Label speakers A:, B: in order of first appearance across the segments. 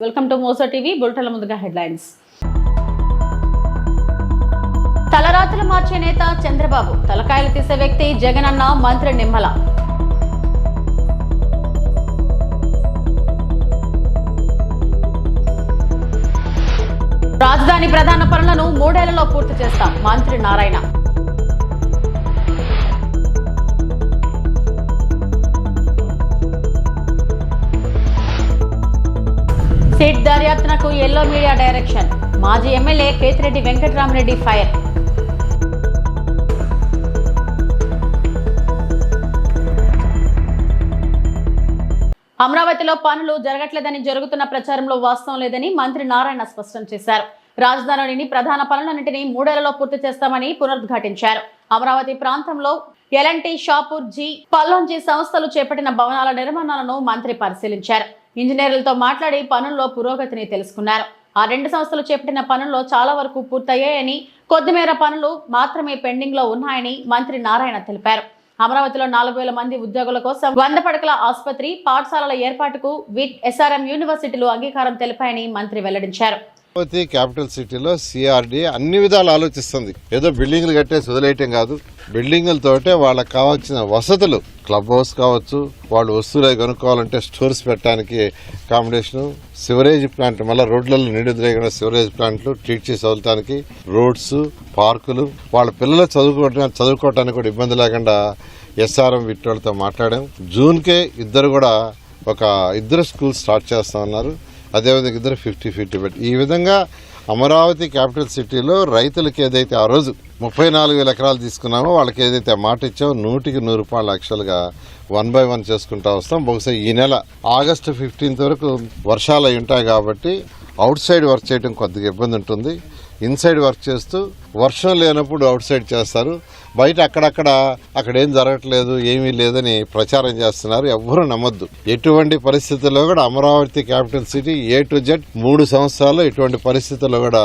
A: Welcome to మోసో TV. బులెటిన్ల ముందుగా హెడ్లైన్స్. తలరాత్రులు మార్చే నేత చంద్రబాబు, తలకాయలు తీసే వ్యక్తి జగన్ అన్న మంత్రి నిమ్మల. రాజధాని ప్రధాన పనులను 3 ఏళ్లలో పూర్తి చేస్తాం, మంత్రి నారాయణ. సీట్ దర్యాప్తునకు ఎల్లో మీడియా డైరెక్షన్, మాజీ ఎమ్మెల్యే కేతిరెడ్డి వెంకటరామరెడ్డి ఫైర్. అమరావతిలో పనులు జరగట్లేదని జరుగుతున్న ప్రచారంలో వాస్తవం లేదని మంత్రి నారాయణ స్పష్టం చేశారు. రాజధానిలోని ప్రధాన పనులన్నింటినీ 3 ఏళ్లలో పూర్తి చేస్తామని పునరుద్ఘాటించారు. అమరావతి ప్రాంతంలో ఎల్ఎన్టీ, షాపూర్, జీ, పల్లోంజీ సంస్థలు చేపట్టిన భవనాల నిర్మాణాలను మంత్రి పరిశీలించారు. ఇంజనీర్లతో మాట్లాడి పనుల్లో పురోగతిని తెలుసుకున్నారు. ఆ 2 సంస్థలు చేపట్టిన పనుల్లో చాలా వరకు పూర్తయ్యాయని, కొద్దిమేర పనులు మాత్రమే పెండింగ్ లో ఉన్నాయని మంత్రి నారాయణ తెలిపారు. అమరావతిలో 4,000 మంది ఉద్యోగుల కోసం 100 పడకల ఆసుపత్రి, పాఠశాలల ఏర్పాటుకు విట్, ఎస్ఆర్ఎం యూనివర్సిటీలు అంగీకారం తెలిపాయని మంత్రి వెల్లడించారు.
B: అమరావతి క్యాపిటల్ సిటీలో సిఆర్డీ అన్ని విధాలు ఆలోచిస్తుంది. ఏదో బిల్డింగ్లు కట్టేసి వదిలేయటం కాదు, బిల్డింగులతోటే వాళ్ళకి కావాల్సిన వసతులు, క్లబ్ హౌస్ కావచ్చు, వాళ్ళు వస్తువులు కొనుక్కోవాలంటే స్టోర్స్ పెట్టడానికి అకామిడేషన్, సివరేజ్ ప్లాంట్, మళ్ళీ రోడ్లలో నిండుదిరేగిన సివరేజ్ ప్లాంట్లు ట్రీట్ చేసి వదలటానికి రోడ్స్, పార్కులు, వాళ్ళ పిల్లలు చదువుకోవటానికి కూడా ఇబ్బంది లేకుండా ఎస్ఆర్ఎం విట్టోళ్ళతో మాట్లాడాం. జూన్కే ఇద్దరు స్కూల్స్ స్టార్ట్ చేస్తామన్నారు. అదేవిధంగా 50-50 పెట్టి ఈ విధంగా అమరావతి క్యాపిటల్ సిటీలో రైతులకు ఏదైతే ఆ రోజు 34,000 ఎకరాలు తీసుకున్నామో వాళ్ళకి ఏదైతే మాట ఇచ్చామో 100కి 100 రూపాయలు యాక్చువల్గా 1 by 1 చేసుకుంటా వస్తాం. బహుశా ఈ నెల ఆగస్టు 15 వరకు వర్షాలు అయి ఉంటాయి కాబట్టి అవుట్ సైడ్ వర్క్ చేయడం కొద్దిగా ఇబ్బంది ఉంటుంది. ఇన్సైడ్ వర్క్ చేస్తూ వర్షం లేనప్పుడు అవుట్ సైడ్ చేస్తారు. బయట అక్కడ ఏం జరగట్లేదు, ఏమీ లేదని ప్రచారం చేస్తున్నారు. ఎవ్వరూ నమ్మొద్దు. ఎటువంటి పరిస్థితుల్లో కూడా Amaravati capital city A to Z 3 సంవత్సరాల్లో ఎటువంటి పరిస్థితుల్లో కూడా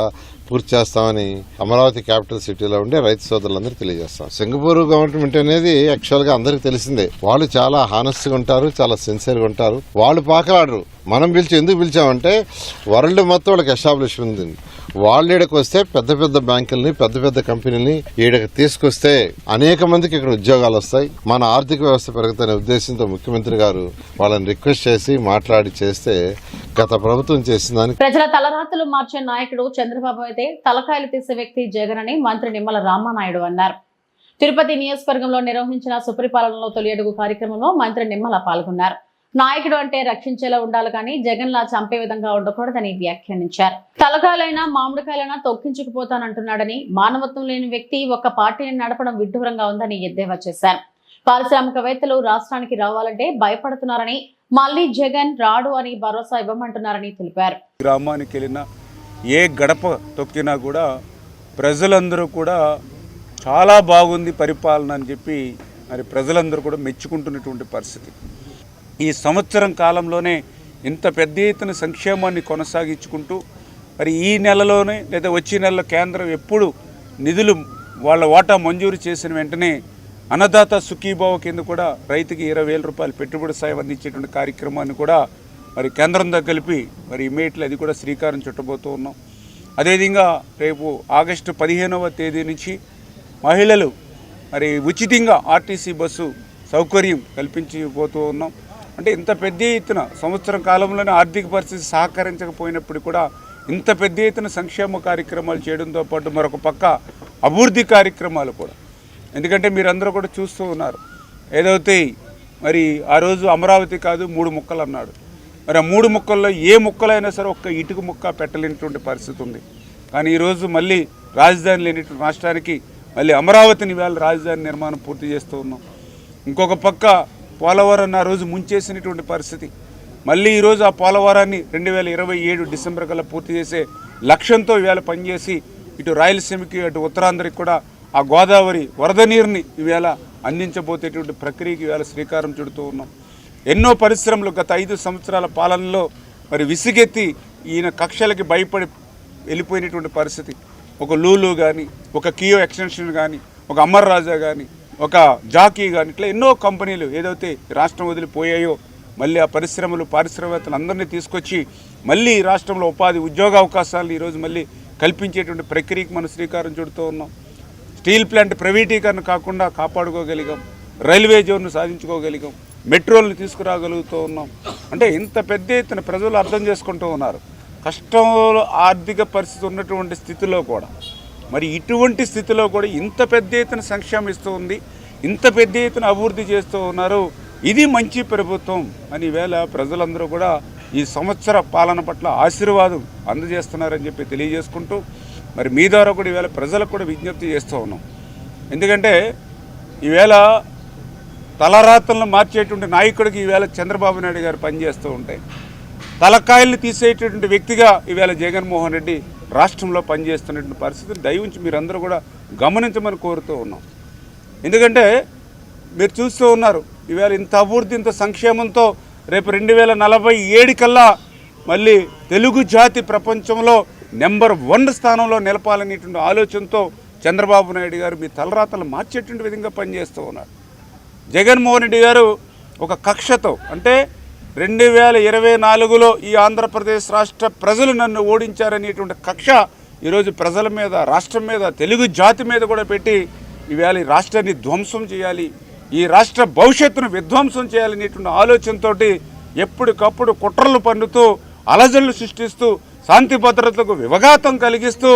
B: పూర్తి చేస్తామని అమరావతి క్యాపిటల్ సిటీలో ఉండే రైతు సోదరులందరూ తెలియజేస్తాం. సింగపూర్ గవర్నమెంట్ అనేది యాక్చువల్ గా అందరికి తెలిసిందే. వాళ్ళు చాలా హానెస్ట్ గా ఉంటారు, చాలా సిన్సియర్ గా ఉంటారు. వాళ్ళు పాకలాడరు. మనం ఎందుకు పిలిచామంటే వరల్డ్ మొత్తం వాళ్ళకి ఎస్టాబ్లిష్ ఉంది. వాళ్ళు ఈడకు వస్తే పెద్ద బ్యాంకుల్ని, పెద్ద కంపెనీలని ఈడకు తీసుకొస్తే అనేక మందికి ఇక్కడ ఉద్యోగాలు వస్తాయి, మన ఆర్థిక వ్యవస్థ పెరుగుతున్న ఉద్దేశంతో ముఖ్యమంత్రి గారు వాళ్ళని రిక్వెస్ట్ చేసి మాట్లాడి చేస్తే గత ప్రభుత్వం చేసిందని.
A: ప్రజల తలరాతలు మార్చే నాయకుడు చంద్రబాబు అయితే తలకాయలు తీసే వ్యక్తి జగన్ అని మంత్రి నిమ్మల రామానాయుడు అన్నారు. తిరుపతి నియోజకవర్గంలో నిర్వహించిన సుపరిపాలనలో తొలి అడుగు కార్యక్రమంలో మంత్రి నిమ్మల పాల్గొన్నారు. నాయకుడు అంటే రక్షించేలా ఉండాలి కానీ జగన్ లా చంపే విధంగా ఉండకూడదని వ్యాఖ్యానించారు. తలకాయలైనా మామిడికాయలైనా తొక్కించుకుపోతానంటున్నాడని, మానవత్వం లేని వ్యక్తి ఒక పార్టీని నడపడం విడ్డూరంగా ఉందని ఎద్దేవా చేశారు. పారిశ్రామికవేత్తలు రాష్ట్రానికి రావాలంటే భయపడుతున్నారని, మళ్లీ జగన్ రాడు అని భరోసా ఇవ్వమంటున్నారని తెలిపారు.
C: గ్రామానికి వెళ్ళినా ఏ గడప తొక్కినా కూడా ప్రజలందరూ కూడా చాలా బాగుంది పరిపాలన అని చెప్పి మరి ప్రజలందరూ కూడా మెచ్చుకుంటున్నటువంటి పరిస్థితి. ఈ సంవత్సరం కాలంలోనే ఇంత పెద్ద ఎత్తున సంక్షేమాన్ని కొనసాగించుకుంటూ మరి ఈ నెలలోనే లేదా వచ్చే నెలలో కేంద్రం ఎప్పుడు నిధులు వాళ్ళ వాటా మంజూరు చేసిన వెంటనే అన్నదాత సుఖీభావ కింద కూడా రైతుకి 20,000 రూపాయలు పెట్టుబడి సాయం అందించేటువంటి కార్యక్రమాన్ని కూడా మరి కేంద్రంతో కలిపి మరి ఇమీడియట్లీ అది కూడా శ్రీకారం చుట్టబోతూ ఉన్నాం. అదేవిధంగా రేపు ఆగస్టు 15వ తేదీ నుంచి మహిళలు మరి ఉచితంగా ఆర్టీసీ బస్సు సౌకర్యం కల్పించబోతూ ఉన్నాం. అంటే ఇంత పెద్ద ఎత్తున సంవత్సరం కాలంలోనే ఆర్థిక పరిస్థితి సహకరించకపోయినప్పుడు కూడా ఇంత పెద్ద ఎత్తున సంక్షేమ కార్యక్రమాలు చేయడంతో పాటు మరొక పక్క అభివృద్ధి కార్యక్రమాలు కూడా. ఎందుకంటే మీరందరూ కూడా చూస్తూ ఉన్నారు, ఏదైతే మరి ఆ రోజు అమరావతి కాదు 3 ముక్కలు అన్నాడు. మరి ఆ 3 ముక్కల్లో ఏ ముక్కలైనా సరే ఒక్క ఇటుక ముక్క పెట్టలేనటువంటి పరిస్థితి ఉంది. కానీ ఈరోజు మళ్ళీ రాజధాని లేనిటువంటి రాష్ట్రానికి మళ్ళీ అమరావతిని వేళ రాజధాని నిర్మాణం పూర్తి చేస్తూ ఉన్నాం. ఇంకొక పక్క పోలవరాన్ని ఆ రోజు ముంచేసినటువంటి పరిస్థితి. మళ్ళీ ఈరోజు ఆ పోలవరాన్ని 2027 డిసెంబర్ కల్లా పూర్తి చేసే లక్ష్యంతో ఈవేళ పనిచేసి ఇటు రాయలసీమకి అటు ఉత్తరాంధ్రకి కూడా ఆ గోదావరి వరద నీరుని ఈవేళ అందించబోతేటువంటి ప్రక్రియకి ఈవేళ శ్రీకారం చుడుతూ ఉన్నాం. ఎన్నో పరిశ్రమలు గత 5 సంవత్సరాల పాలనలో మరి విసిగెత్తి ఈయన కక్షలకి భయపడి వెళ్ళిపోయినటువంటి పరిస్థితి. ఒక లూలు కానీ, ఒక కియో ఎక్స్టెన్షన్ కానీ, ఒక అమర్ రాజా కానీ, ఒక జాకీ కానీ, ఇట్లా ఎన్నో కంపెనీలు ఏదైతే రాష్ట్రం వదిలిపోయాయో మళ్ళీ ఆ పరిశ్రమలు పారిశ్రామికవేత్తలు అందరినీ తీసుకొచ్చి మళ్ళీ రాష్ట్రంలో ఉపాధి ఉద్యోగ అవకాశాలు ఈరోజు మళ్ళీ కల్పించేటువంటి ప్రక్రియకి మనం శ్రీకారం చుడుతూ ఉన్నాం. స్టీల్ ప్లాంట్ ప్రైవేటీకరణ కాకుండా కాపాడుకోగలిగాం, రైల్వే జోన్ను సాధించుకోగలిగాం, మెట్రోలను తీసుకురాగలుగుతూ ఉన్నాం. అంటే ఇంత పెద్ద ఎత్తున ప్రజలు అర్థం చేసుకుంటూ ఉన్నారు. కష్టంలో ఆర్థిక పరిస్థితి ఉన్నటువంటి స్థితిలో కూడా, మరి ఇటువంటి స్థితిలో కూడా ఇంత పెద్ద ఎత్తున సంక్షేమం ఇస్తూ ఉంది, ఇంత పెద్ద ఎత్తున అభివృద్ధి చేస్తూ ఉన్నారు. ఇది మంచి ప్రభుత్వం అని ఈవేళ ప్రజలందరూ కూడా ఈ సంవత్సర పాలన పట్ల ఆశీర్వాదం అందజేస్తున్నారని చెప్పి తెలియజేసుకుంటూ, మరి మీ ద్వారా కూడా ఈవేళ ప్రజలకు కూడా విజ్ఞప్తి చేస్తూ ఉన్నాం. ఎందుకంటే ఈవేళ తలరాతలను మార్చేటువంటి నాయకుడికి ఈవేళ చంద్రబాబు నాయుడు గారు పనిచేస్తూ ఉంటాయి. తలకాయల్ని తీసేటటువంటి వ్యక్తిగా ఈవేళ జగన్మోహన్ రెడ్డి రాష్ట్రంలో పనిచేస్తున్నటువంటి పరిస్థితిని దయవుంచి మీరందరూ కూడా గమనించమని కోరుతూ ఉన్నాం. ఎందుకంటే మీరు చూస్తూ ఉన్నారు ఈవేళ ఇంత అభివృద్ధి, ఇంత సంక్షేమంతో రేపు 2047 కల్లా మళ్ళీ తెలుగు జాతి ప్రపంచంలో నెంబర్ 1 స్థానంలో నిలపాలనేటువంటి ఆలోచనతో చంద్రబాబు నాయుడు గారు మీ తలరాతలు మార్చేటువంటి విధంగా పనిచేస్తూ ఉన్నారు. జగన్మోహన్ రెడ్డి గారు ఒక కక్షతో, అంటే 2024లో ఈ ఆంధ్రప్రదేశ్ రాష్ట్ర ప్రజలు నన్ను ఓడించారనేటువంటి కక్ష ఈరోజు ప్రజల మీద, రాష్ట్రం మీద, తెలుగు జాతి మీద కూడా పెట్టి ఈవేళ ఈ రాష్ట్రాన్ని ధ్వంసం చేయాలి, ఈ రాష్ట్ర భవిష్యత్తును విధ్వంసం చేయాలనేటువంటి ఆలోచనతో ఎప్పటికప్పుడు కుట్రలు పన్నుతూ, అలజడులు సృష్టిస్తూ, శాంతి భద్రతలకు విఘాతం కలిగిస్తూ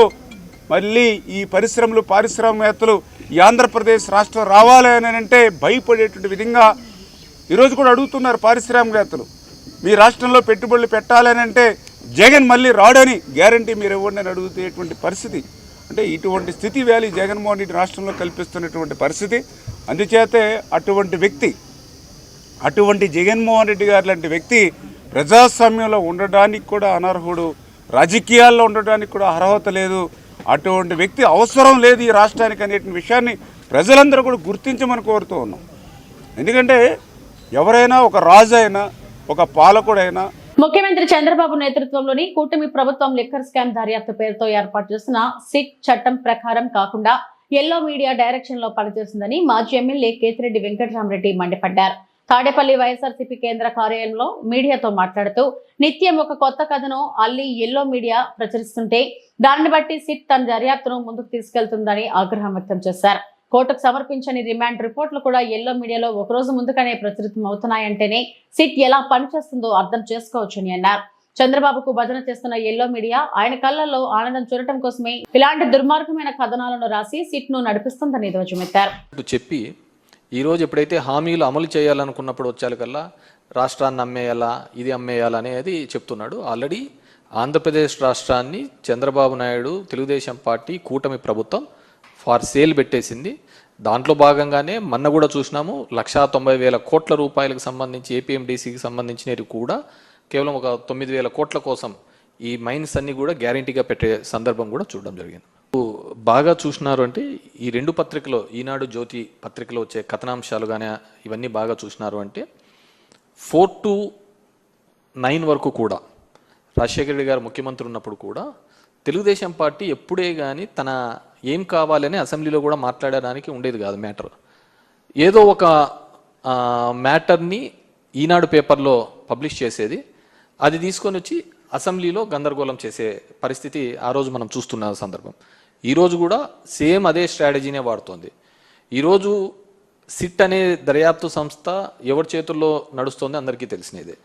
C: మళ్ళీ ఈ పరిశ్రమలు, పారిశ్రామికవేత్తలు ఈ ఆంధ్రప్రదేశ్ రాష్ట్రం రావాలి అని అంటే భయపడేటువంటి విధంగా ఈరోజు కూడా అడుగుతున్నారు పారిశ్రామికవేత్తలు. మీ రాష్ట్రంలో పెట్టుబడులు పెట్టాలని అంటే జగన్ మళ్ళీ రాడని గ్యారంటీ మీరు ఇవ్వండి అని అడుగుతేటువంటి పరిస్థితి. అంటే ఇటువంటి స్థితి వేళ జగన్మోహన్ రెడ్డి రాష్ట్రంలో కల్పిస్తున్నటువంటి పరిస్థితి. అందుచేతే అటువంటి జగన్మోహన్ రెడ్డి గారు లాంటి వ్యక్తి ప్రజాస్వామ్యంలో ఉండడానికి కూడా అనర్హుడు, రాజకీయాల్లో ఉండడానికి కూడా అర్హత లేదు. అటువంటి వ్యక్తి అవసరం లేదు ఈ రాష్ట్రానికి అనేటువంటి విషయాన్ని ప్రజలందరూ కూడా గుర్తించమని కోరుతూ ఉన్నాం. ఎందుకంటే ఎవరైనా, ఒక రాజు అయినా, ఒక పాలకుడైనా,
A: ముఖ్యమంత్రి చంద్రబాబు నేతృత్వంలోని కూటమి ప్రభుత్వం లిక్కర్ స్కామ్ దర్యాప్తు పేరుతో ఏర్పాటు చేసిన సిట్ చట్టం ప్రకారం కాకుండా ఎల్లో మీడియా డైరెక్షన్ లో పనిచేస్తుందని మాజీ ఎమ్మెల్యే కేతిరెడ్డి వెంకటరామరెడ్డి మండిపడ్డారు. తాడేపల్లి వైఎస్ఆర్సీపీ కేంద్ర కార్యాలయంలో మీడియాతో మాట్లాడుతూ, నిత్యం ఒక కొత్త కథను అల్లి ఎల్లో మీడియా ప్రచురిస్తుంటే దాన్ని బట్టి సిట్ తన దర్యాప్తును ముందుకు తీసుకెళ్తుందని ఆగ్రహం వ్యక్తం చేశారు. కోర్టుకు సమర్పించని రిమాండ్ రిపోర్టులు కూడా ఎల్లో మీడియాలో ఒకరోజు ముందుగానే ప్రచురితం అవుతున్నాయంటేనే సిట్ ఎలా పనిచేస్తుందో అర్థం చేసుకోవచ్చని అన్నారు. చంద్రబాబుకు భజన చేస్తున్న ఎల్లో మీడియా ఆయన కళ్ళల్లో ఆనందం చూడటం కోసమే ఇలాంటి దుర్మార్గమైన కథనాలను రాసి సిట్ ను నడిపిస్తుందని ధ్వజమెత్తారు.
D: చెప్పి ఈరోజు ఎప్పుడైతే హామీలు అమలు చేయాలనుకున్నప్పుడు వచ్చేకల్లా రాష్ట్రాన్ని అమ్మేయాలా, ఇది అమ్మేయాలా అనేది చెప్తున్నాడు. ఆల్రెడీ ఆంధ్రప్రదేశ్ రాష్ట్రాన్ని చంద్రబాబు నాయుడు, తెలుగుదేశం పార్టీ, కూటమి ప్రభుత్వం ఫార్ సేల్ పెట్టేసింది. దాంట్లో భాగంగానే మొన్న కూడా చూసినాము 1,90,000 కోట్ల రూపాయలకు సంబంధించి ఏపీఎండీసీకి సంబంధించినవి కూడా కేవలం ఒక 9,000 కోట్ల కోసం ఈ మైన్స్ అన్ని కూడా గ్యారంటీగా పెట్టే సందర్భం కూడా చూడడం జరిగింది. బాగా చూసినారు అంటే ఈ 2 పత్రికలో, ఈనాడు, జ్యోతి పత్రికలో వచ్చే కథనాంశాలు కానీ ఇవన్నీ బాగా చూసినారు అంటే 4 to 9 వరకు కూడా రాజశేఖర రెడ్డి గారు ముఖ్యమంత్రి ఉన్నప్పుడు కూడా తెలుగుదేశం పార్టీ ఎప్పుడే కానీ తన ఏం కావాలని అసెంబ్లీలో కూడా మాట్లాడడానికి ఉండేది కాదు మ్యాటర్. ఏదో ఒక మ్యాటర్ని ఈనాడు పేపర్లో పబ్లిష్ చేసేది, అది తీసుకొని వచ్చి అసెంబ్లీలో గందరగోళం చేసే పరిస్థితి ఆ రోజు మనం చూస్తున్న సందర్భం. ఈరోజు కూడా సేమ్ అదే స్ట్రాటజీనే వాడుతోంది. ఈరోజు సిట్ అనే దర్యాప్తు సంస్థ ఎవరి చేతుల్లో నడుస్తోంది అందరికీ తెలిసినదే.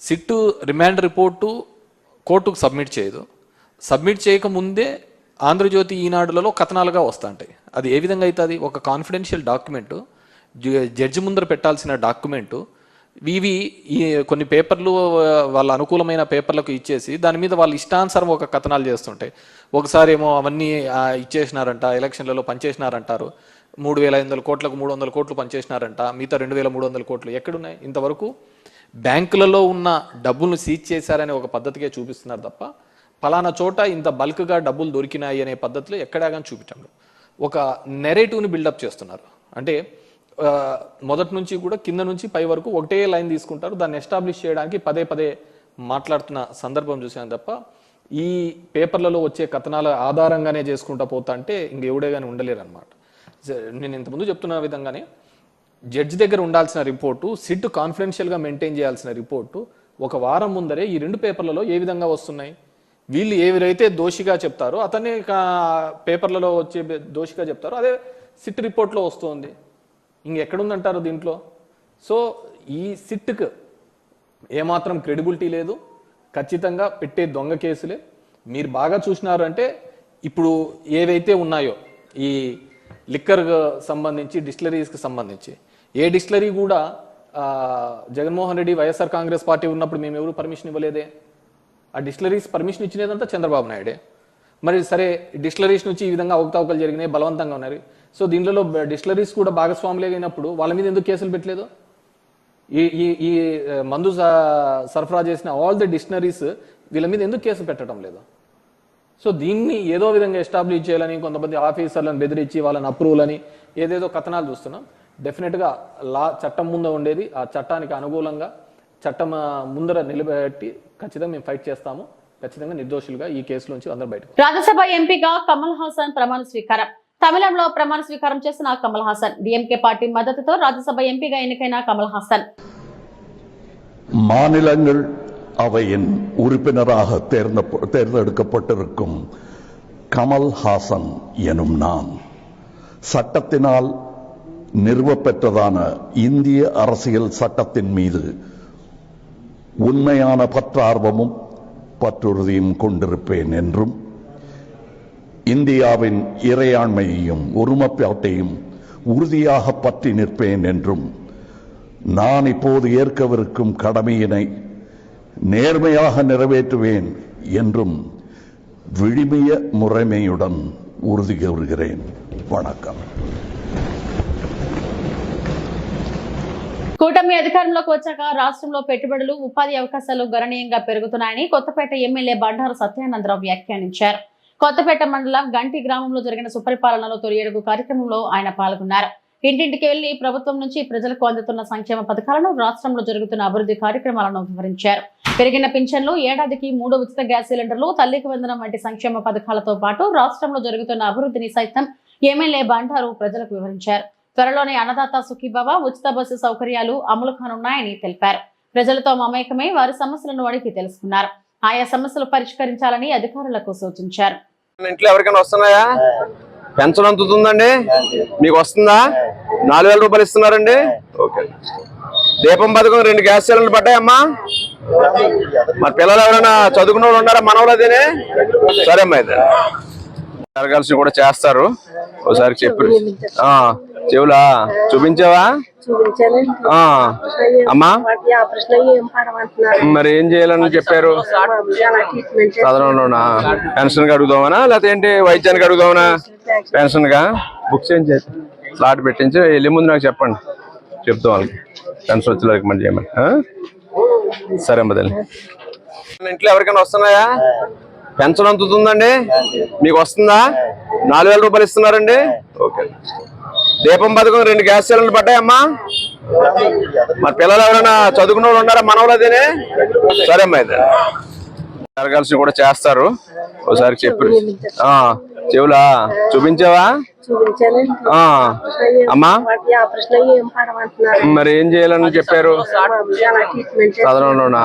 D: సిట్ రిమాండ్ రిపోర్టు కోర్టుకు సబ్మిట్ చేయదు. సబ్మిట్ చేయకముందే ఆంధ్రజ్యోతి, ఈనాడులలో కథనాలుగా వస్తుంటాయి. అది ఏ విధంగా అవుతుంది? ఒక కాన్ఫిడెన్షియల్ డాక్యుమెంటు, జడ్జి ముందర పెట్టాల్సిన డాక్యుమెంటు, ఇవి కొన్ని పేపర్లు వాళ్ళ అనుకూలమైన పేపర్లకు ఇచ్చేసి దాని మీద వాళ్ళు ఇష్టానుసారం ఒక కథనాలు చేస్తుంటాయి. ఒకసారి ఏమో అవన్నీ ఇచ్చేసినారంట, ఎలక్షన్లలో పనిచేసినారంటారు, 3,500 కోట్లకు 300 కోట్లు పనిచేసినారంట, మిగతా 2,300 కోట్లు ఎక్కడున్నాయి? ఇంతవరకు బ్యాంకులలో ఉన్న డబ్బులను సీజ్ చేశారనే ఒక పద్ధతికే చూపిస్తున్నారు తప్ప ఫలానా చోట ఇంత బల్క్గా డబ్బులు దొరికినాయి అనే పద్ధతిలో ఎక్కడా కానీ చూపించండి. ఒక నెరేటివ్ని బిల్డప్ చేస్తున్నారు. అంటే మొదటి నుంచి కూడా కింద నుంచి పై వరకు ఒకటే లైన్ తీసుకుంటారు, దాన్ని ఎస్టాబ్లిష్ చేయడానికి పదే పదే మాట్లాడుతున్న సందర్భం చూసాను తప్ప ఈ పేపర్లలో వచ్చే కథనాల ఆధారంగానే చేసుకుంటా పోతా అంటే ఇంకెవడే కానీ ఉండలేరు అనమాట. నేను ఇంతకుముందు చెప్తున్న విధంగానే జడ్జి దగ్గర ఉండాల్సిన రిపోర్టు, సిట్ కాన్ఫిడెన్షియల్గా మెయింటైన్ చేయాల్సిన రిపోర్టు ఒక వారం ముందరే ఈ 2 పేపర్లలో ఏ విధంగా వస్తున్నాయి? వీళ్ళు ఎవరైతే దోషిగా చెప్తారో అతనే పేపర్లలో వచ్చే దోషిగా చెప్తారో అదే సిట్ రిపోర్ట్లో వస్తుంది. ఇంకెక్కడుందంటారు దీంట్లో? సో ఈ సిట్కు ఏమాత్రం క్రెడిబిలిటీ లేదు. ఖచ్చితంగా పెట్టే దొంగ కేసులే. మీరు బాగా చూసినారు అంటే ఇప్పుడు ఏవైతే ఉన్నాయో ఈ లిక్కర్ సంబంధించి, డిస్టిలరీస్కి సంబంధించి ఏ డిస్టిలరీ కూడా జగన్మోహన్ రెడ్డి వైఎస్ఆర్ కాంగ్రెస్ పార్టీ ఉన్నప్పుడు మేము ఎవరు పర్మిషన్ ఇవ్వలేదే. ఆ డిస్టిలరీస్ పర్మిషన్ ఇచ్చినదంతా చంద్రబాబు నాయుడే. మరి సరే, డిస్టిలరీస్ నుంచి ఈ విధంగా అవకతవకలు జరిగినాయి, బలవంతంగా ఉన్నారు. సో దీనిలో డిస్టిలరీస్ కూడా భాగస్వాములు అయినప్పుడు వాళ్ళ మీద ఎందుకు కేసులు పెట్టలేదు? ఈ మందు సరఫరా చేసిన ఆల్ ది డిస్టిలరీస్ వీళ్ళ మీద ఎందుకు కేసు పెట్టడం లేదు? సో దీన్ని ఏదో విధంగా ఎస్టాబ్లిష్ చేయాలని కొంతమంది ఆఫీసర్లను బెదిరించి వాళ్ళని అప్రూవల్ అని ఏదేదో కథనాలు చూస్తున్నాం. డెఫినెట్గా చట్టం ముందు ఉండేది, ఆ చట్టానికి అనుకూలంగా చట్టం ముందర నిలబెట్టి ఖచ్చితంగా మేము ఫైట్ చేస్తాము. ఖచ్చితంగా నిర్దోషులుగా ఈ కేసు నుంచి అందరూ బయటకు.
A: రాజ్యసభ ఎంపీగా కమల్ హాసన్ ప్రమాణ స్వీకారం. తమిళంలో ప్రమాణ స్వీకారం చేసిన కమల్ హాసన్ డిఎంకే పార్టీ మద్దతుతో రాజ్యసభ ఎంపీగా ఎన్నికైన కమల్ హాసన్
E: மாநிலங்கள் அவையின் உறுப்பினராக தேர்ந்தெடுக்கப்பட்டிருக்கும் கமல் ஹாசன் எனும் நான் சட்டத்தினால் நிறுவப்பெற்றதான இந்திய அரசியல் சட்டத்தின் மீது உண்மையான பற்றார்வமும் பற்றுறுதியும் கொண்டிருப்பேன் என்றும் இந்தியாவின் இறையாண்மையையும் ஒருமைப்பாட்டையும் உறுதியாக பற்றி நிற்பேன் என்றும் நான் இப்போது ஏற்கவிருக்கும் கடமையினை நேர்மையாக நிறைவேற்றுவேன் என்றும் விழுமிய முறைமையுடன் உறுதி கூறுகிறேன். வணக்கம்.
A: కూటమి అధికారంలోకి వచ్చాక రాష్ట్రంలో పెట్టుబడులు, ఉపాధి అవకాశాలు గణనీయంగా పెరుగుతున్నాయని కొత్తపేట ఎమ్మెల్యే బండారు సత్యానందరావు వ్యాఖ్యానించారు. కొత్తపేట మండలం గంటి గ్రామంలో జరిగిన సుపరిపాలనలో తొలి అడుగు కార్యక్రమంలో ఆయన పాల్గొన్నారు. ఇంటింటికి వెళ్లి ప్రభుత్వం నుంచి ప్రజలకు అందుతున్న సంక్షేమ పథకాలను, రాష్ట్రంలో జరుగుతున్న అభివృద్ధి కార్యక్రమాలను వివరించారు. పెరిగిన పింఛన్లు, ఏడాదికి 3 ఉచిత గ్యాస్ సిలిండర్లు, తల్లికి వందనం వంటి సంక్షేమ పథకాలతో పాటు రాష్ట్రంలో జరుగుతున్న అభివృద్ధిని సైతం ఎమ్మెల్యే బండారు ప్రజలకు వివరించారు. త్వరలోనే అన్నదాత సుఖీభవ, ఉచిత బస్సు సౌకర్యాలు అమలు కానున్నాయని తెలిపారు. ప్రజలతో మమేకమై వారి సమస్యలను అడిగి తెలుసుకున్నారు. ఆయా సమస్యలు పరిష్కరించాలని అధికారులకు సూచించారు.
F: ఇంట్లో ఎవరికైనా వస్తున్నాయా? పెన్షన్ అందుతుందండి? మీకు వస్తుందా? 4000 రూపాయలు ఇస్తున్నారండి. ఓకే. దీపం పథకం 2 గ్యాస్ సిలిండర్లు పడ్డాయమ్మా. మరి పిల్లలు ఎవరైనా చదువుకున్న వాళ్ళు ఉన్నారా? మనవలదేనే? సరే అమ్మా, అయితే జరగాల్సి కూడా చేస్తారు. ఒకసారి చెప్పు. చెవులా చూపించావా? అమ్మా మరి ఏం చేయాలని చెప్పారు? సాధారణలోనా? పెన్షన్ కి అడుగుదామనా లేకపోతే ఏంటి, వైద్యానికి అడుగుదామనా? పెన్షన్ గా బుక్ చేయించి స్లాట్ పెట్టించి వెళ్ళే ముందు నాకు చెప్పండి, చెప్తాం వాళ్ళకి పెన్షన్ వచ్చే రికమెండ్ చేయమని. సరే అమ్మ తల్లి. ఇంట్లో ఎవరికైనా వస్తున్నాయా? పెన్షన్ అందుతుందండి? మీకు వస్తుందా? 4000 రూపాయలు ఇస్తున్నారండి. ఓకే. దీపం పథకం 2 గ్యాస్ సిలిండర్లు పడ్డాయమ్మా. మరి పిల్లలు ఎవరైనా చదువుకున్న వాళ్ళు ఉన్నారా? మనవలదేనే? సరే అమ్మా, అయితే జరగాల్సి కూడా చేస్తారు. ఒకసారి చెప్పు. చెవులా చూపించావా? అమ్మా మరి ఏం చేయాలని చెప్పారు? సాధారణలోనా?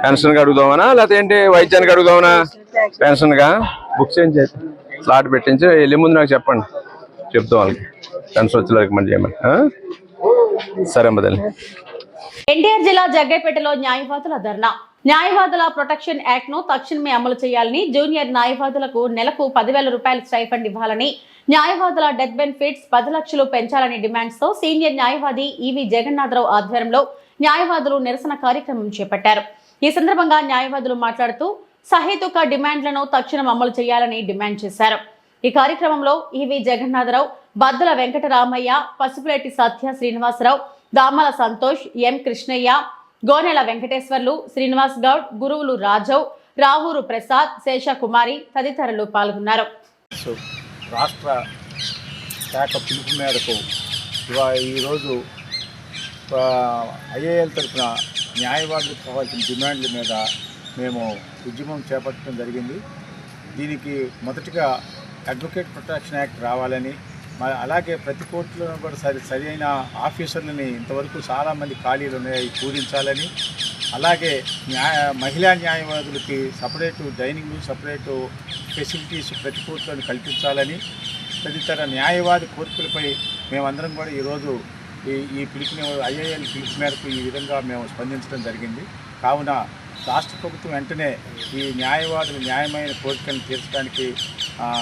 F: పెన్షన్ కి అడుగుదామనా లేకపోతే ఏంటి, వైద్యానికి అడుగుదామనా? పెన్షన్ గా బుక్ చేయించి స్లాట్ పెట్టించి వెళ్ళే ముందు నాకు చెప్పండి, చెప్తాం వాళ్ళకి పెన్షన్ వచ్చే రికమెండ్ చేయమని. సరే అమ్మ తల్లి.
A: ఎన్టీఆర్ జిల్లా జగ్గైపేటలో న్యాయవాదుల ధర్నా. న్యాయవాదుల ప్రొటెక్షన్ యాక్ట్ ను తక్షణమే అమలు చేయాలని, జూనియర్ న్యాయవాదులకు నెలకు 10,000 రూపాయల స్టైఫండ్ ఇవ్వాలని, న్యాయవాదుల డెత్ బెనిఫిట్స్ 10 లక్షలు పెంచాలని డిమాండ్స్ తో సీనియర్ న్యాయవాది ఈవి జగన్నాథరావు ఆధ్వర్యంలో న్యాయవాదులు నిరసన కార్యక్రమం చేపట్టారు. ఈ సందర్భంగా న్యాయవాదులు మాట్లాడుతూ సహేతుక డిమాండ్లను తక్షణం అమలు చేయాలని డిమాండ్ చేశారు. ఈ కార్యక్రమంలో ఈవి జగన్నాథరావు, బద్దల వెంకటరామయ్య, పసుపులేటి సత్య శ్రీనివాసరావు, దామల సంతోష్, ఎం కృష్ణయ్య, గోనెల వెంకటేశ్వర్లు, శ్రీనివాస్ గౌడ్, గురువులు రాజవ్, రావూరు ప్రసాద్, శేషకుమారి తదితరులు పాల్గొన్నారు.
G: రాష్ట్ర శాఖ పిలుపు మేరకు ఈరోజు ఐఏఎల్ తరఫున న్యాయవాదులకు కావాల్సిన డిమాండ్ల మీద మేము ఉద్యమం చేపట్టడం జరిగింది. దీనికి మొదటిగా అడ్వకేట్ ప్రొటెక్షన్ యాక్ట్ రావాలని, అలాగే ప్రతి కోర్టులో కూడా సరైన ఆఫీసర్లని, ఇంతవరకు చాలామంది ఖాళీలు ఉన్నాయి, పూరించాలని, అలాగే మహిళా న్యాయవాదులకి సపరేటు డైనింగ్, సపరేటు ఫెసిలిటీస్ ప్రతి కోర్టులను కల్పించాలని, తదితర న్యాయవాది కోర్టులపై మేమందరం కూడా ఈరోజు ఈ పిలుపుని IIL పిలుపు మేరకు ఈ విధంగా మేము స్పందించడం జరిగింది. కావున రాష్ట్ర ప్రభుత్వం వెంటనే ఈ న్యాయవాదులు న్యాయమైన కోరికలను తీర్చడానికి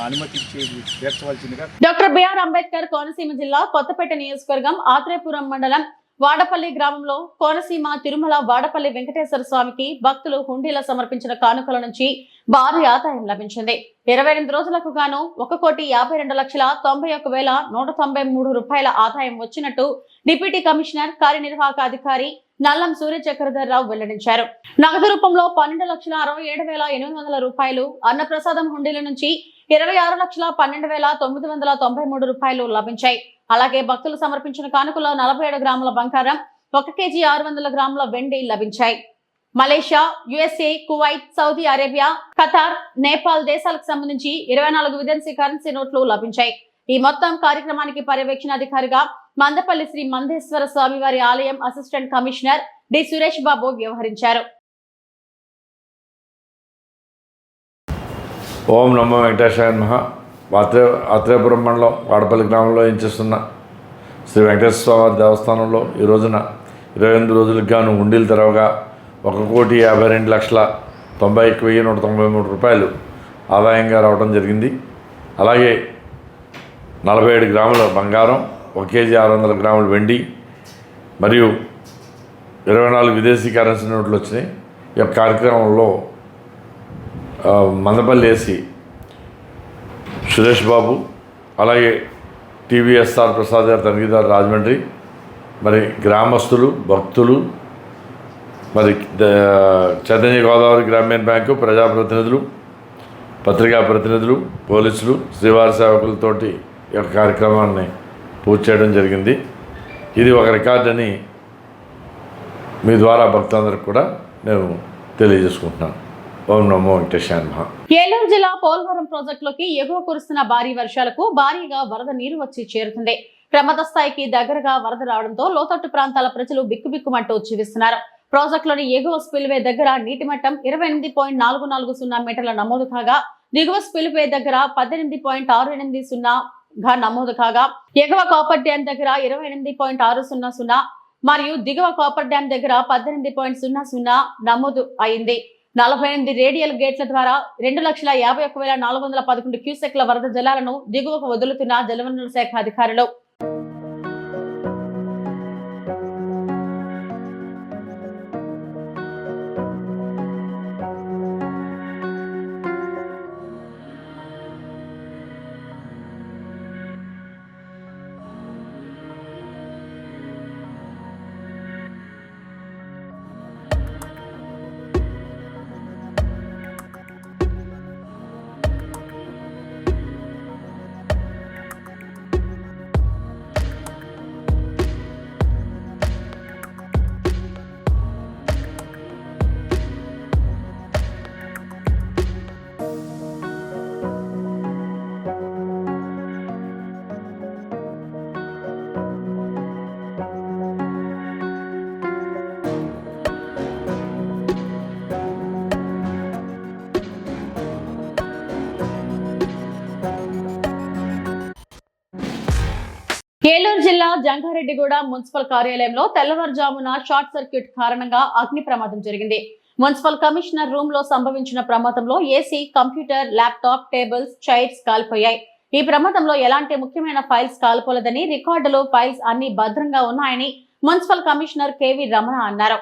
G: అనుమతించి తీర్చవలసిందిగా.
A: డాక్టర్ బిఆర్ అంబేద్కర్ కోనసీమ జిల్లా కొత్తపేట నియోజకవర్గం ఆత్రేయపురం మండలం వాడపల్లి గ్రామంలో కోనసీమ తిరుమల వాడపల్లి వెంకటేశ్వర స్వామికి భక్తులు హుండీల సమర్పించిన కానుకల నుంచి భారీ ఆదాయం లభించింది. 28 రోజులకు గాను 1,52,91,193 రూపాయల ఆదాయం వచ్చినట్టు డిప్యూటీ కమిషనర్ కార్యనిర్వాహక అధికారి నల్లం సూర్యచక్రధర్రావు వెల్లడించారు. నగదు రూపంలో 12,67,800 రూపాయలు, అన్నప్రసాదం హుండీల నుంచి 26,12,993 రూపాయలు లభించాయి. అలాగే భక్తులు సమర్పించిన కానుకలో 47 గ్రాముల బంగారం, 1 కేజీ 600 గ్రాముల వెండి లభించాయి. Malaysia, USA, Kuwait, Saudi Arabia, Qatar, Nepal దేశాలకు సంబంధించి 24 విదేశీ కరెన్సీ నోట్లు లభించాయి. ఈ మొత్తం కార్యక్రమానికి పర్యవేక్షణ అధికారిగా మందపల్లి శ్రీ మందేశ్వర స్వామివారి ఆలయం assistant commissioner D Suresh Babu వ్యవహరించారు.
H: ఓం నమో వెంకటేశాయ నమః. ఆత్రేయపురం మండలం వాడపల్లి గ్రామంలో చేస్తున్న శ్రీ వెంకటేశ్వర స్వామి దేవస్థానంలో ఈ రోజున 28 రోజులకు గాను హుండీలు తెరవగా 1,52,90,193 రూపాయలు ఆదాయంగా రావడం జరిగింది. అలాగే 47 గ్రాముల బంగారం, 1 కేజీ 600 గ్రాముల వెండి మరియు 24 విదేశీ కరెన్సీ నోట్లు వచ్చినాయి. ఈ యొక్క కార్యక్రమంలో మందపల్లి ఏసీ సురేష్ బాబు, అలాగే TVSR ప్రసాద్ గారు తనిఖీదారు రాజమండ్రి, మరి గ్రామస్తులు, భక్తులు, మరి చైతన్య గోదావరి గ్రామీణ బ్యాంకు ప్రజాప్రతినిధులు, పత్రికా ప్రతినిధులు, పోలీసులు, శ్రీవారి సేవకులతోటి ఈ యొక్క కార్యక్రమాన్ని పూర్తి చేయడం జరిగింది. ఇది ఒక రికార్డ్ అని మీ ద్వారా భక్తులందరికీ కూడా నేను తెలియజేసుకుంటున్నాను. ఓం నమో వెంకటేశాయ నమః.
A: ఏలూరు జిల్లా పోలవరం ప్రాజెక్టులోకి ఎగువ కురుస్తున్న భారీ వర్షాలకు భారీగా వరద నీరు వచ్చి చేరుతుంది. ప్రమాద స్థాయికి దగ్గరగా వరద రావడంతో లోతట్టు ప్రాంతాల ప్రజలు బిక్కుబిక్కుమంటూ జీవిస్తున్నారు. ప్రాజెక్టులోని ఎగువ స్పిల్వే దగ్గర నీటి మట్టం 28.440 మీటర్ల నమోదు కాగా, దిగువ స్పిల్వే దగ్గర 18.680 గా నమోదు కాగా, ఎగువ కాపర్ డ్యాం దగ్గర 28.600 మరియు దిగువ కాపర్ డ్యాం దగ్గర 18.00 నమోదు అయింది. 48 రేడియల్ గేట్ల ద్వారా 2,51,411 క్యూసెక్ల వరద జలాలను దిగువకు వదులుతున్న జలవనరుల శాఖ అధికారులు. ఏలూరు జిల్లా జంగారెడ్డిగూడ మున్సిపల్ కార్యాలయంలో తెల్లవారుజామున షార్ట్ సర్క్యూట్ కారణంగా అగ్ని ప్రమాదం జరిగింది. మున్సిపల్ కమిషనర్ రూమ్ లో సంభవించిన ప్రమాదంలో AC, computer, laptop, tables, chairs కాలిపోయాయి. ఈ ప్రమాదంలో ఎలాంటి ముఖ్యమైన ఫైల్స్ కాలిపోలేదని, రికార్డులు, ఫైల్స్ అన్ని భద్రంగా ఉన్నాయని మున్సిపల్ కమిషనర్ కేవి రమణ అన్నారు.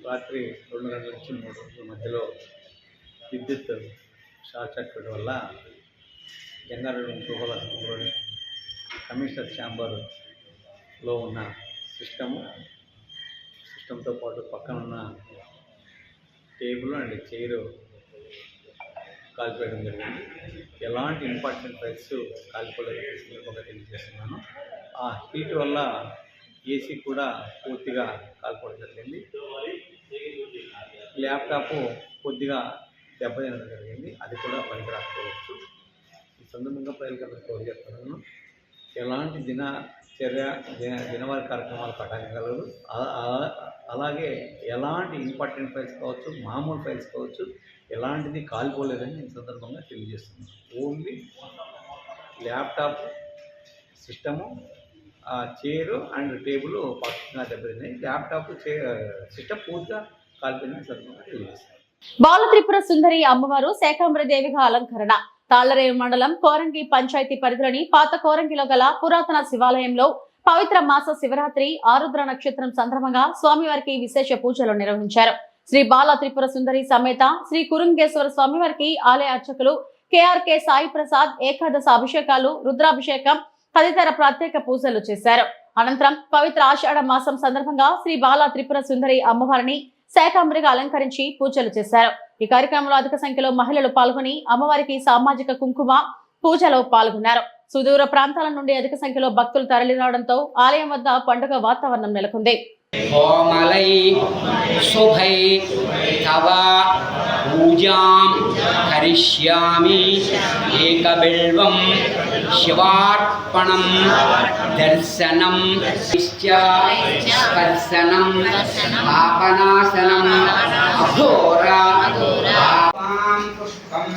I: రాత్రి 2 గంటల నుంచి 3 గంటల మధ్యలో విద్యుత్ షార్ట్ సర్క్యూట్ వల్ల జంగారెడ్డి ఇంకోలోని కమిషనర్ ఛాంబర్లో ఉన్న సిస్టంతో పాటు పక్కన ఉన్న టేబుల్ అండ్ చైరు కాల్పేయడం జరిగింది. ఎలాంటి ఇంపార్టెంట్ ఫైల్స్ కాలిపోలేదని తెలియజేస్తున్నాను. ఆ హీట్ వల్ల ఏసీ కూడా పూర్తిగా కాలిపోవడం జరిగింది. ల్యాప్టాప్ కొద్దిగా దెబ్బతినడం జరిగింది, అది కూడా పనికి రాకపోవచ్చు. ఈ సందర్భంగా ప్రజలకు కోరుతున్నాను, ఎలాంటి దినవారి కార్యక్రమాలు పట్టగలరు. అలాగే ఎలాంటి ఇంపార్టెంట్ ఫైల్స్ కావచ్చు, మామూలు ఫైల్స్ కావచ్చు, ఎలాంటిది కాలిపోలేదని ఈ సందర్భంగా తెలియజేస్తున్నాను. Only laptop, system, chair and table పక్కన దెబ్బతిన్నాయి. ల్యాప్టాప్, సిస్టమ్ పూర్తిగా కాలిపోయిందని సందర్భంగా తెలియజేస్తున్నాను.
A: బాల త్రిపుర సుందరి అమ్మవారు శాకంబరదేవిగా అలంకరణ. తాళ్లరేవు మండలం కోరంగి పంచాయతీ పరిధిలోని పాత కోరంగిలో గల పురాతన శివాలయంలో పవిత్ర మాస శివరాత్రి ఆరుద్ర నక్షత్రం సందర్భంగా స్వామివారికి విశేష పూజలు నిర్వహించారు. శ్రీ బాల త్రిపుర సుందరి సమేత శ్రీ కురుంగేశ్వర స్వామివారికి ఆలయ అర్చకులు కేఆర్కే సాయి ప్రసాద్ ఏకాదశ అభిషేకాలు, రుద్రాభిషేకం తదితర ప్రత్యేక పూజలు చేశారు. అనంతరం పవిత్ర ఆషాఢ మాసం సందర్భంగా శ్రీ బాల త్రిపుర సుందరి అమ్మవారిని శాకంబరిగా అలంకరించి పూజలు చేశారు. ఈ కార్యక్రమంలో అధిక సంఖ్యలో మహిళలు పాల్గొని అమ్మవారికి సామాజిక కుంకుమ పూజలో పాల్గొన్నారు. సుదూర ప్రాంతాల నుండి అధిక సంఖ్యలో భక్తులు తరలిరావడంతో ఆలయం వద్ద పండుగ వాతావరణం నెలకొంది.
J: కోమలై శుభై తవ పూజాం కరిష్యామి ఏకబిల్వం శివార్పణం దర్శనం స్పర్శనం ఆపనాసనం అఘోర పుష్పం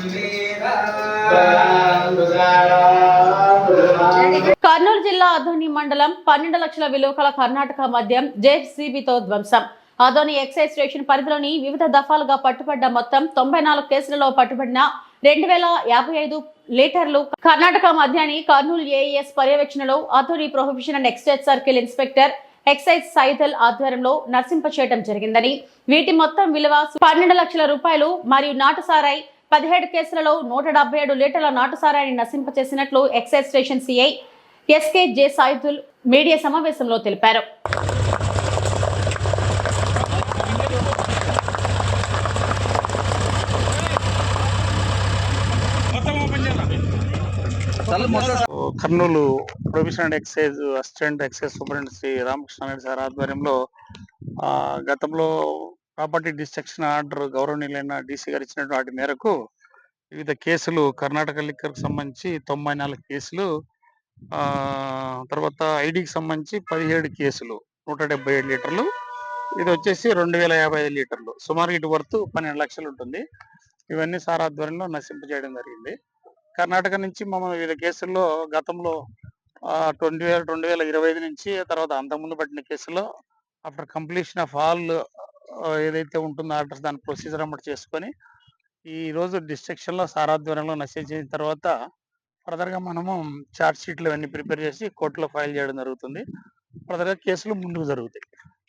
A: కర్నూలు జిల్లా అదోని మండలం 12 లక్షల విలువ కల కర్ణాటక మద్యం జేసీబీతో ధ్వంసం. అదోని ఎక్సైజ్ స్టేషన్ పరిధిలోని వివిధ దఫాలుగా పట్టుబడ్డ మొత్తం 94 కేసులలో పట్టుబడిన 2055 లీటర్లు కర్ణాటక మద్యాన్ని కర్నూలు ఏఎస్ పర్యవేక్షణలో Adoni prohibition and excise circle inspector excise సైదల్ ఆధ్వర్యంలో నర్సింపచేయడం జరిగిందని, వీటి మొత్తం విలువ 12 లక్షల రూపాయలు మరియు నాటుసారాయి 17 కేసులలో 177 లీటర్ల నాటుసారాయిని నశింపచేసినట్లు excise station CI SK J Saidul media సమావేశంలో తెలిపారు.
K: Kurnool prohibition and excise assistant excise superintendent Shri Ramakrishna Reddy sir ఆధ్వర్యంలో గతంలో ప్రాపర్టీ డిస్ట్రక్షన్ ఆర్డర్ గౌరవనీయులైన డీసీ గారు ఇచ్చినటువంటి వాటి మేరకు వివిధ కేసులు కర్ణాటక లిక్కర్కి సంబంధించి 94 కేసులు, తర్వాత ఐడికి సంబంధించి 17 కేసులు 177 లీటర్లు, ఇది వచ్చేసి 2055 లీటర్లు, సుమారు ఇటు వర్త్ 12 లక్షలు ఉంటుంది. ఇవన్నీ సార్ ఆధ్వర్యంలో నశింపజేయడం జరిగింది. కర్ణాటక నుంచి మమ్మల్ని వివిధ కేసుల్లో గతంలో 2025 నుంచి, తర్వాత అంతకుముందు పట్టిన కేసులో ఆఫ్టర్ కంప్లీషన్ ఆఫ్ ఆల్ ఏదైతే ఉంటుందో ఆర్డర్స్ దాని ప్రొసీజర్ అమలు చేసుకొని ఈ రోజు డిస్ట్రక్షన్ లో సార్ ఆధ్వర్యంలో నశించిన తర్వాత ఫర్దర్గా మనము ఛార్జ్ షీట్లు అన్ని ప్రిపేర్ చేసి కోర్టులో ఫైల్ చేయడం జరుగుతుంది. ఫర్దర్గా కేసులు ముందుకు జరుగుతాయి.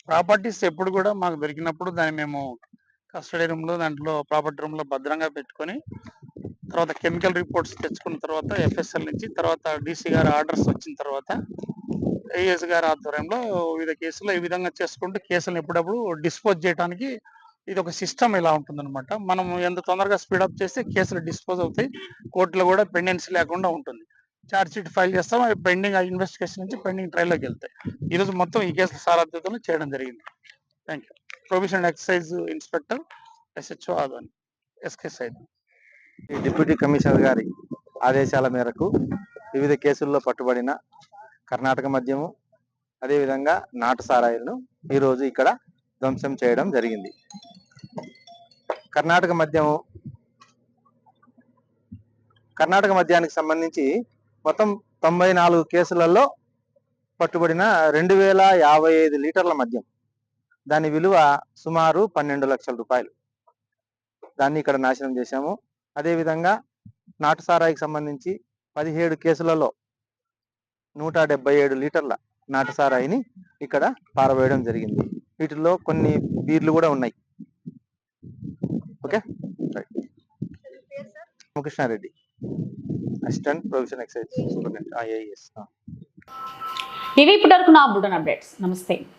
K: ప్రాపర్టీస్ ఎప్పుడు కూడా మాకు దొరికినప్పుడు దాన్ని మేము కస్టడీ రూమ్లో, దాంట్లో ప్రాపర్టీ రూమ్లో భద్రంగా పెట్టుకొని తర్వాత కెమికల్ రిపోర్ట్స్ తెచ్చుకున్న తర్వాత ఎఫ్ఎస్ఎల్ నుంచి, తర్వాత డీసీ గారి ఆర్డర్స్ వచ్చిన తర్వాత ఏఎస్ గారి ఆధ్వర్యంలో వివిధ కేసులు ఈ విధంగా చేసుకుంటూ కేసులను ఎప్పుడప్పుడు డిస్పోజ్ చేయడానికి ఇది ఒక సిస్టమ్ ఇలా ఉంటుందన్నమాట. మనం ఎంత తొందరగా స్పీడప్ చేస్తే కేసులు డిస్పోజ్ అవుతాయి, కోర్టులో కూడా పెండెన్సీ లేకుండా ఉంటుంది. ఛార్జ్ షీట్ ఫైల్ చేస్తాం, అవి పెండింగ్ ఇన్వెస్టిగేషన్ నుంచి పెండింగ్ ట్రయల్లోకి వెళ్తాయి. ఈరోజు మొత్తం ఈ కేసులు సారథ్యతలో చేయడం జరిగింది. Thank you. Prohibition and excise inspector SHO Adoni SK Syed.
L: Deputy commissioner గారి ఆదేశాల మేరకు వివిధ కేసుల్లో పట్టుబడిన కర్ణాటక మద్యము, అదేవిధంగా నాటు సారాయిలను ఈరోజు ఇక్కడ ధ్వంసం చేయడం జరిగింది. కర్ణాటక మద్యానికి సంబంధించి మొత్తం 94 కేసులలో పట్టుబడిన 2055 లీటర్ల మద్యం, దాని విలువ సుమారు 12 లక్షల రూపాయలు, దాన్ని ఇక్కడ నాశనం చేశాము. అదేవిధంగా నాటు సారాయికి సంబంధించి 17 కేసులలో 177 లీటర్ల నాటు సారాయిని ఇక్కడ పారవేయడం జరిగింది. వీటిలో కొన్ని బీర్లు కూడా ఉన్నాయి. Okay, Ramakrishna Reddy assistant provision excise superintendent AES.
A: ఇవి ఇప్పటివరకు నా బులెటిన్ అప్డేట్స్. నమస్తే.